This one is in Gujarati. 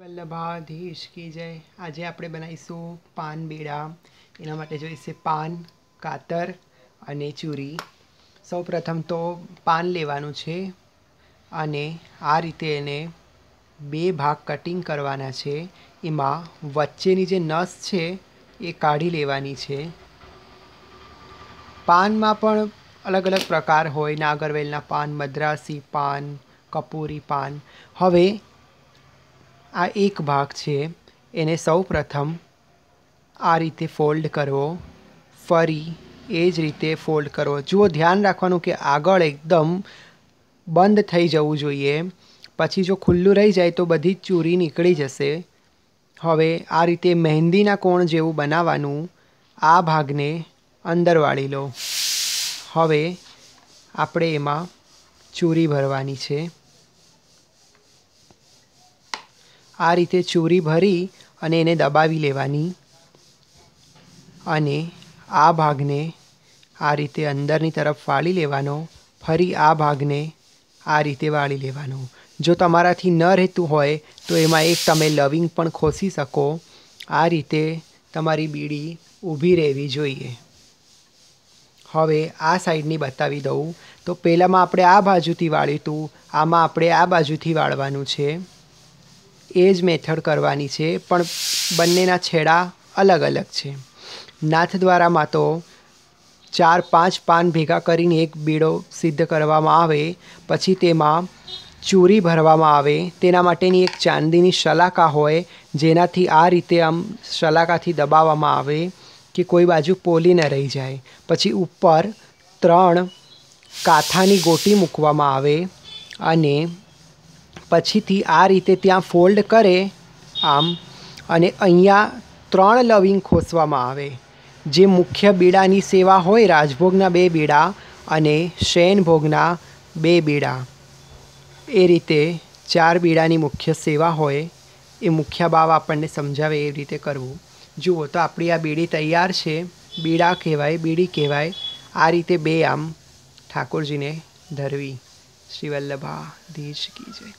વલ્લભાધીશ કી જય। આજે આપણે બનાવીશું પાન બેડા। એના માટે જોઈશે પાન, કાતર અને ચૂરી। સૌપ્રથમ તો પાન લેવાનું છે અને આ રીતે એને બે ભાગ કટિંગ કરવાના છે। એમાં વચ્ચેની જે નસ છે એ કાઢી લેવાની છે। પાનમાં પણ અલગ અલગ પ્રકાર હોય, નાગરવેલના પાન, મદ્રાસી પાન, કપૂરી પાન। હવે આ એક ભાગ છે, એને સૌપ્રથમ આ રીતે ફોલ્ડ કરવો, ફરી એ જ રીતે ફોલ્ડ કરવો। જુઓ, ધ્યાન રાખવાનું કે આગળ એકદમ બંધ થઈ જવું જોઈએ, પછી જો ખુલ્લું રહી જાય તો બધી જ ચૂરી નીકળી જશે। હવે આ રીતે મહેંદીના કોણ જેવું બનાવવાનું। આ ભાગને અંદર વાળી લો। હવે આપણે એમાં ચૂરી ભરવાની છે। આ રીતે ચૂરી ભરી અને એને દબાવી લેવાની અને આ ભાગને આ રીતે અંદરની તરફ વાળી લેવાનો। ફરી આ ભાગને આ રીતે વાળી લેવાનો। જો તમારાથી ન રહેતું હોય તો એમાં એક તમે લવિંગ પણ ખોસી શકો। આ રીતે તમારી બીડી ઊભી રહેવી જોઈએ। હવે આ સાઈડની બતાવી દઉં તો પહેલાંમાં આપણે આ બાજુથી વાળ્યું હતું, આમાં આપણે આ બાજુથી વાળવાનું છે। એ જ મેથડ કરવાની છે, પણ બંનેના છેડા અલગ અલગ છે। નાથદ્વારામાં તો 4-5 પાન ભેગા કરીને એક બીડો સિદ્ધ કરવામાં આવે, પછી તેમાં ચૂરી ભરવામાં આવે। તેના માટેની એક ચાંદીની શલાકા હોય, જેનાથી આ રીતે આમ શલાકાથી દબાવવામાં આવે કે કોઈ બાજુ પોલી ન રહી જાય। પછી ઉપર 3 કાથાની ગોટી મૂકવામાં આવે અને પછીથી આ રીતે ત્યાં ફોલ્ડ કરે આમ, અને અહીંયા 3 લવિંગ ખોસવામાં આવે। જે મુખ્ય બીડાની સેવા હોય, રાજભોગના 2 બીડા અને શયનભોગના 2 બીડા, એ રીતે 4 બીડાની મુખ્ય સેવા હોય। એ મુખ્ય બાવ આપણને સમજાવે એ રીતે કરવું। જુઓ તો આપણી આ બીડી તૈયાર છે। બીડા કહેવાય, બીડી કહેવાય। આ રીતે 2 આમ ઠાકોરજીને ધરવી। શ્રી વલ્લભાધીશ કી જય।